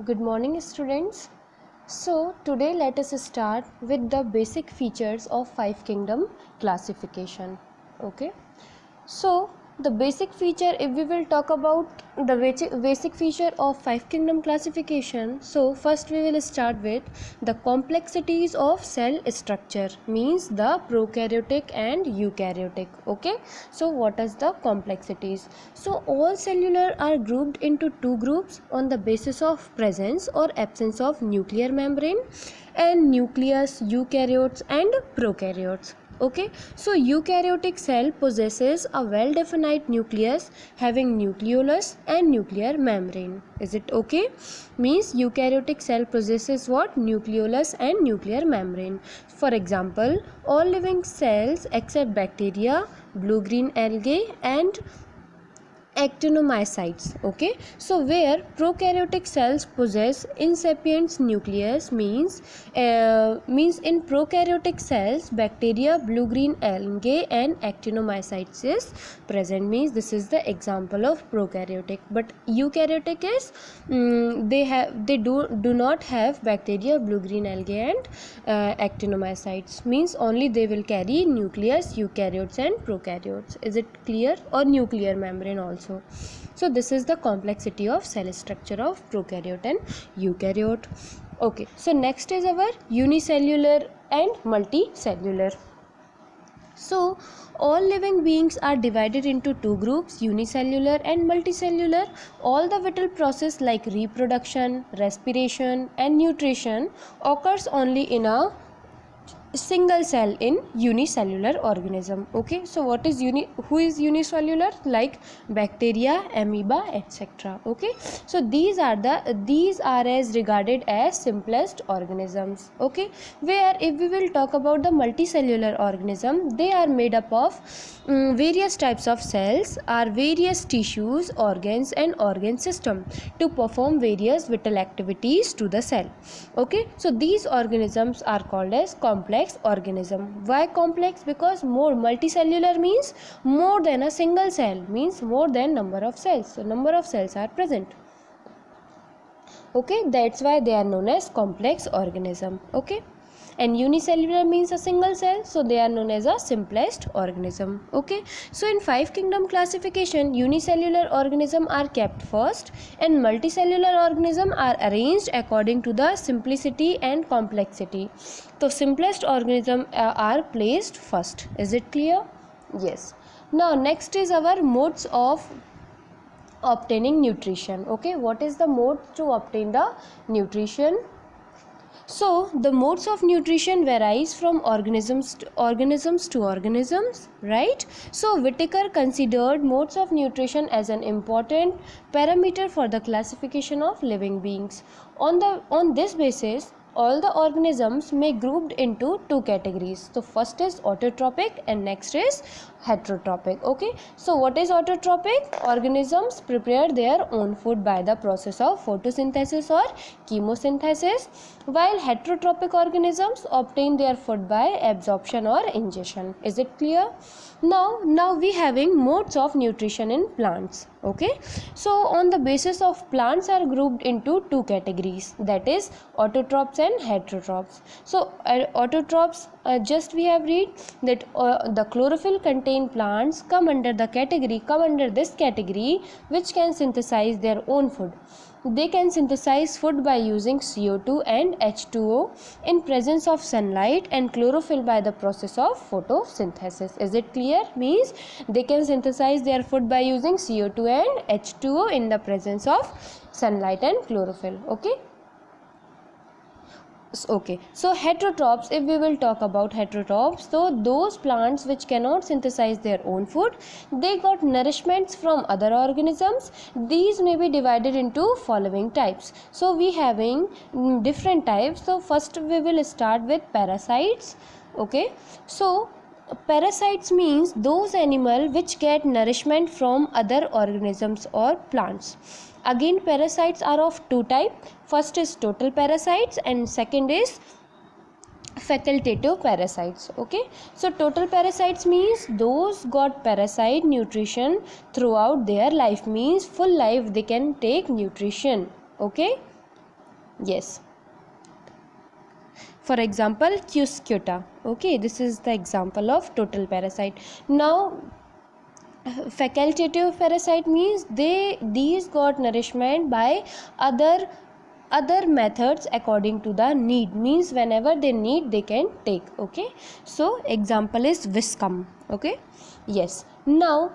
Good morning, students. So, today let us start with the basic features of five kingdom classification. Okay. So, the basic feature, if we will talk about the basic feature of five kingdom classification, so first we will start with the complexities of cell structure, means the prokaryotic and eukaryotic. Okay, so what is the complexities? So all cellular are grouped into two groups on the basis of presence or absence of nuclear membrane and nucleus, eukaryotes and prokaryotes. Okay, so eukaryotic cell possesses a well defined nucleus having nucleolus and nuclear membrane. Is it okay? Means eukaryotic cell possesses what? Nucleolus and nuclear membrane. For example, all living cells except bacteria, blue green algae and actinomycetes. Okay, so where prokaryotic cells possess incipient nucleus, means in prokaryotic cells bacteria, blue green algae and actinomycetes is present, means this is the example of prokaryotic. But eukaryotic is they do not have bacteria, blue green algae and actinomycetes, means only they will carry nucleus, eukaryotes and prokaryotes. Is it clear? Or nuclear membrane also. So this is the complexity of cell structure of prokaryote and eukaryote. Okay, so next is our unicellular and multicellular. So all living beings are divided into two groups, unicellular and multicellular. All the vital process like reproduction, respiration and nutrition occurs only in a single cell in unicellular organism. Okay, so what is who is unicellular? Like bacteria, amoeba, etc. Okay, so these are as regarded as simplest organisms. Okay, where if we will talk about the multicellular organism, they are made up of various types of cells, are various tissues, organs and organ system to perform various vital activities to the cell. Okay, so these organisms are called as complex organism. Why complex? Because more multicellular means more than a single cell, means more than number of cells, so number of cells are present. Okay, that's why they are known as complex organism. Okay, and unicellular means a single cell, so they are known as a simplest organism. Okay, so in five kingdom classification, unicellular organism are kept first and multicellular organism are arranged according to the simplicity and complexity. So simplest organism are placed first. Is it clear? Yes. Now next is our modes of obtaining nutrition. Okay, what is the mode to obtain the nutrition? So the modes of nutrition varies from organisms to organisms, right? So Whittaker considered modes of nutrition as an important parameter for the classification of living beings. On this basis, all the organisms may grouped into two categories. So first is autotrophic and next is heterotrophic. Okay, so what is autotrophic? Organisms prepare their own food by the process of photosynthesis or chemosynthesis, while heterotrophic organisms obtain their food by absorption or ingestion. Is it clear? Now we having modes of nutrition in plants. Okay, so on the basis of plants are grouped into two categories, that is autotrophs and heterotrophs. So autotrophs, just we have read that the chlorophyll contained plants come under this category which can synthesize their own food. They can synthesize food by using CO2 and H2O in presence of sunlight and chlorophyll by the process of photosynthesis. Is it clear? Means they can synthesize their food by using CO2 and H2O in the presence of sunlight and chlorophyll. Okay, so heterotrophs, if we will talk about heterotrophs, so those plants which cannot synthesize their own food, they got nourishments from other organisms. These may be divided into following types. So we having different types. So first we will start with parasites. Okay, so parasites means those animal which get nourishment from other organisms or plants. Again, parasites are of two types. First is total parasites and second is facultative parasites. Okay, so total parasites means those got parasite nutrition throughout their life, means full life they can take nutrition. Okay, Yes. For example, Cuscuta. Okay, this is the example of total parasite. Now, facultative parasite means these got nourishment by other methods according to the need, means whenever they need they can take. Okay, so example is viscum. Okay, yes. Now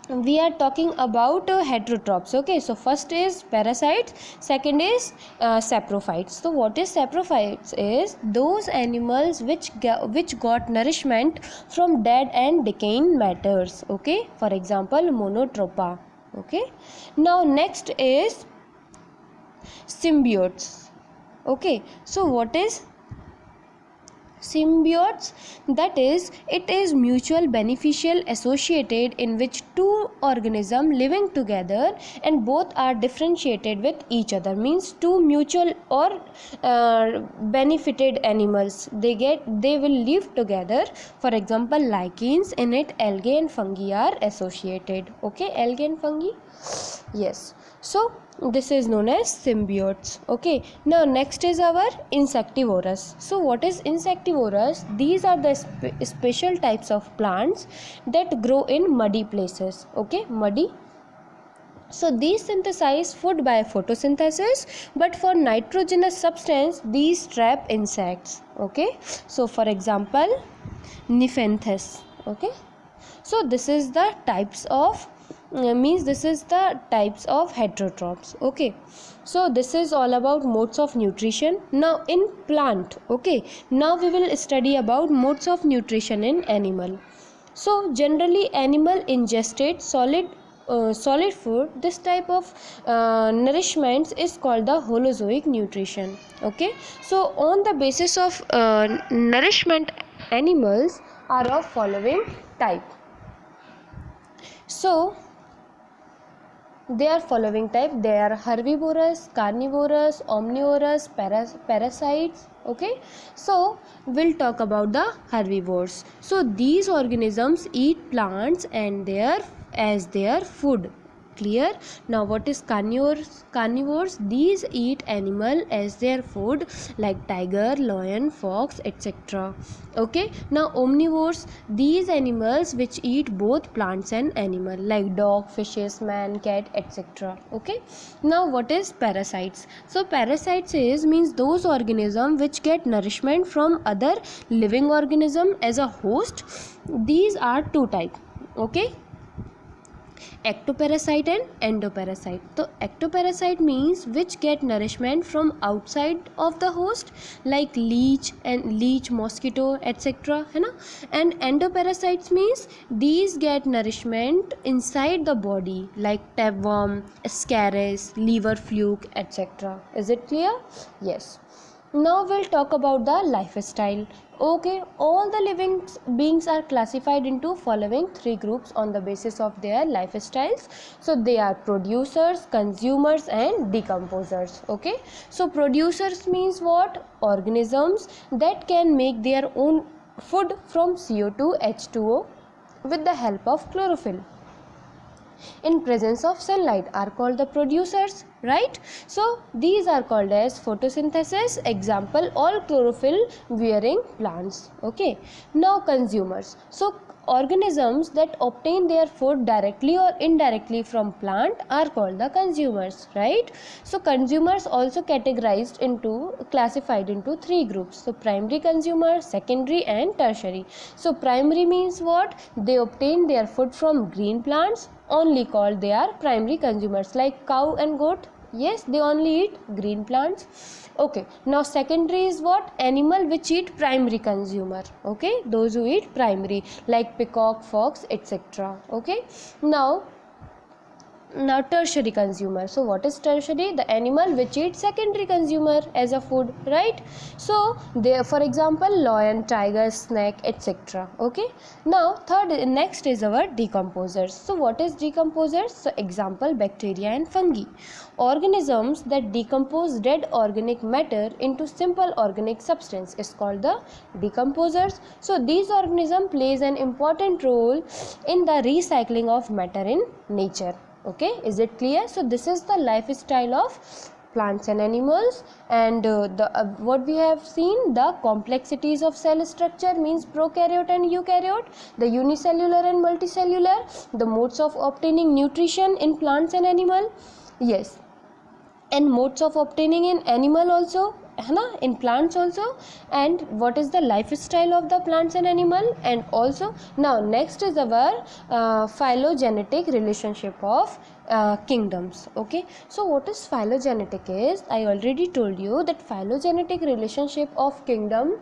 we are talking about heterotrophs. Okay, so first is parasites, second is saprophytes. So what is saprophytes? Is those animals which got nourishment from dead and decaying matters. Okay, for example, monotropa. Okay, now next is symbiotes. Okay, so what is symbiotes? That is, it is mutual beneficial associated in which two organisms living together and both are differentiated with each other, means two mutual or benefited animals, they will live together. For example, lichens, in it algae and fungi are associated. Okay, algae and fungi, yes. So this is known as symbiotes. Okay, now next is our insectivorous. So what is insectivorous? These are the special types of plants that grow in muddy places. Okay, muddy. So these synthesize food by photosynthesis, but for nitrogenous substance these trap insects. Okay, so for example, Nepenthes. Okay, so this is the types of this is the types of heterotrophs. Okay, so this is all about modes of nutrition. Now in plant, okay, now we will study about modes of nutrition in animal. So generally animal ingested solid food. This type of nourishment is called the holozoic nutrition. Okay, so on the basis of nourishment, animals are of following type. So they are following type. They are herbivorous, carnivorous, omnivorous, parasites. Okay, so we'll talk about the herbivores. So these organisms eat plants and their food. Clear? Now what is carnivores? These eat animal as their food, like tiger, lion, fox, etc. Okay, now omnivores, these animals which eat both plants and animal, like dog, fishes, man, cat, etc. Okay, now what is parasites? So parasites means those organisms which get nourishment from other living organism as a host. These are two types. Okay, ectoparasite and endoparasite. So ectoparasite means which get nourishment from outside of the host, like leech, mosquito, etc. है ना? And endoparasites means these get nourishment inside the body, like tapeworm, ascaris, liver fluke, etc. Is it clear? Yes. Now we'll talk about the lifestyle. Okay, all the living beings are classified into following three groups on the basis of their lifestyles. So they are producers, consumers and decomposers. Okay, so producers means what? Organisms that can make their own food from CO2, H2O with the help of chlorophyll in presence of sunlight are called the producers, right? So these are called as photosynthesis. Example, all chlorophyll wearing plants. Okay, now consumers. So organisms that obtain their food directly or indirectly from plant are called the consumers, right? So consumers also classified into three groups. So primary consumer, secondary and tertiary. So primary means what? They obtain their food from green plants, only called they are primary consumers, like cow and goat. Yes, they only eat green plants. Okay, now secondary is what? Animal which eat primary consumer. Okay, those who eat primary, like peacock, fox, etc. Okay, now tertiary consumer. So what is tertiary? The animal which eats secondary consumer as a food, right? So there, for example, lion, tiger, snake, etc. Okay, now next is our decomposers. So what is decomposers? So example, bacteria and fungi, organisms that decompose dead organic matter into simple organic substance is called the decomposers. So these organisms plays an important role in the recycling of matter in nature. Okay, is it clear? So this is the lifestyle of plants and animals. And what we have seen, the complexities of cell structure means prokaryote and eukaryote, the unicellular and multicellular, the modes of obtaining nutrition in plants and animal, yes, and modes of obtaining in animal also, है ना, in plants also, and what is the lifestyle of the plants and animal. And also now next is our phylogenetic relationship of kingdoms. Okay, so what is phylogenetic is, I already told you that phylogenetic relationship of kingdom,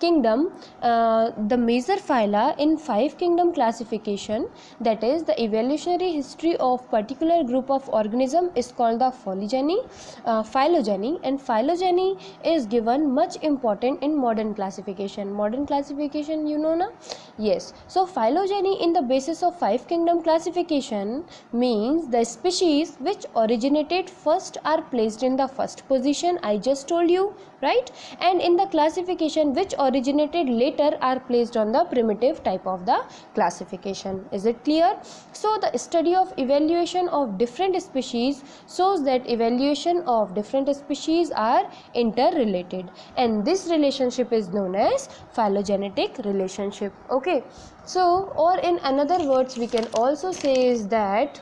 the major phyla in 5 kingdom classification, that is the evolutionary history of particular group of organism, is called the phylogeny. And phylogeny is given much important in modern classification. Modern classification, you know na, yes. So phylogeny in the basis of 5 kingdom classification means the species which originated first are placed in the first position, I just told you, right, and in the classification which originated later are placed on the primitive type of the classification. Is it clear? So the study of evaluation of different species shows that evaluation of different species are interrelated, and this relationship is known as phylogenetic relationship. Okay, so or in another words we can also say is that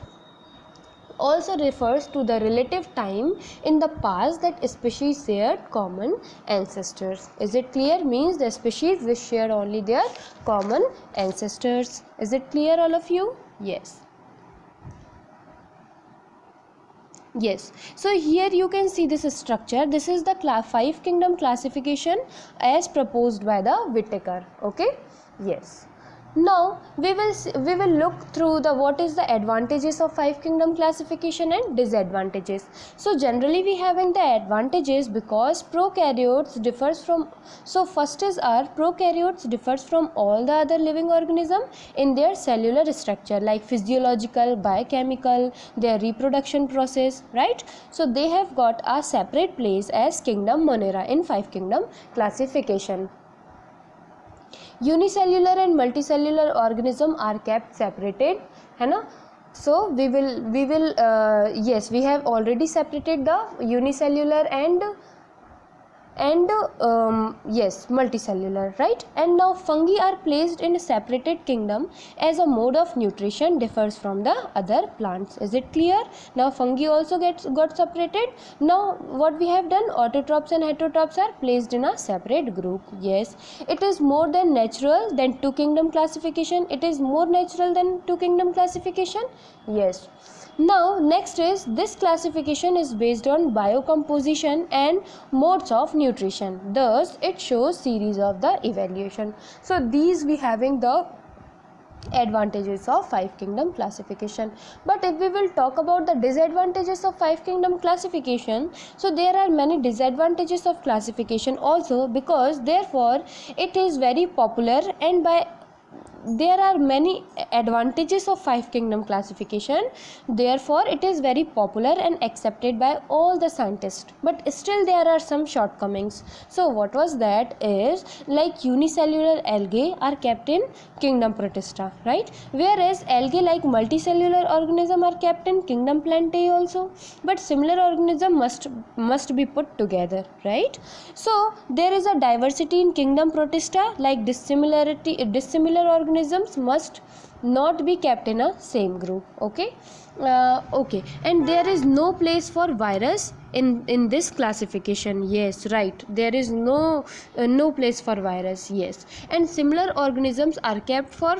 also refers to the relative time in the past that species shared common ancestors. Is it clear? Means the species which share only their common ancestors. Is it clear, all of you? Yes. Yes, so here you can see this structure. This is the 5 kingdom classification as proposed by the Whittaker. Okay, yes. Now we will look through the what is the advantages of 5 kingdom classification and disadvantages. So generally we having the advantages because prokaryotes differs from, so first is our prokaryotes differs from all the other living organism in their cellular structure, like physiological, biochemical, their reproduction process, right? So they have got a separate place as kingdom Monera in 5 kingdom classification. Unicellular and multicellular organism are kept separated, है ना? So we will yes, we have already separated the unicellular and yes, multicellular, right? And now fungi are placed in a separated kingdom as a mode of nutrition differs from the other plants. Is it clear? Now fungi also got separated. Now what we have done, autotrophs and heterotrophs are placed in a separate group. Yes, it is more than natural than 2 kingdom classification. It is more natural than 2 kingdom classification. Yes. Now next is, this classification is based on biocomposition and modes of nutrition, thus it shows series of the evaluation. So these we having the advantages of 5 kingdom classification. But if we will talk about the disadvantages of 5 kingdom classification, so there are many disadvantages of classification also, because therefore it is very popular, and by there are many advantages of 5 kingdom classification, therefore it is very popular and accepted by all the scientists, but still there are some shortcomings. So what was that is, like unicellular algae are kept in kingdom Protista, right, whereas algae like multicellular organism are kept in kingdom Plantae also, but similar organism must be put together, right? So there is a diversity in kingdom Protista, like dissimilar organisms must not be kept in a same group. Okay, okay, and there is no place for virus in this classification. Yes, right, there is no place for virus. Yes, and similar organisms are kept far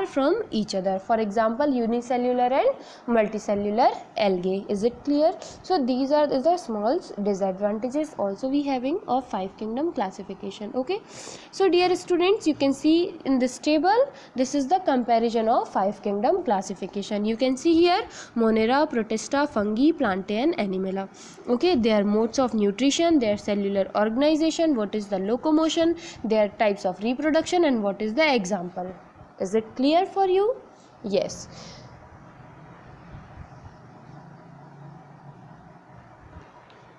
from each other, for example unicellular and multicellular algae. Is it clear? So these are the small disadvantages also we having of 5 kingdom classification. Okay, so dear students, you can see in this table, this is the comparison of 5 kingdom classification. You can see here Monera, Protista, fungi, Plantae and Animalia. Okay, their modes of nutrition, their cellular organization, what is the locomotion, their types of reproduction, and what is the example. Is it clear for you? Yes.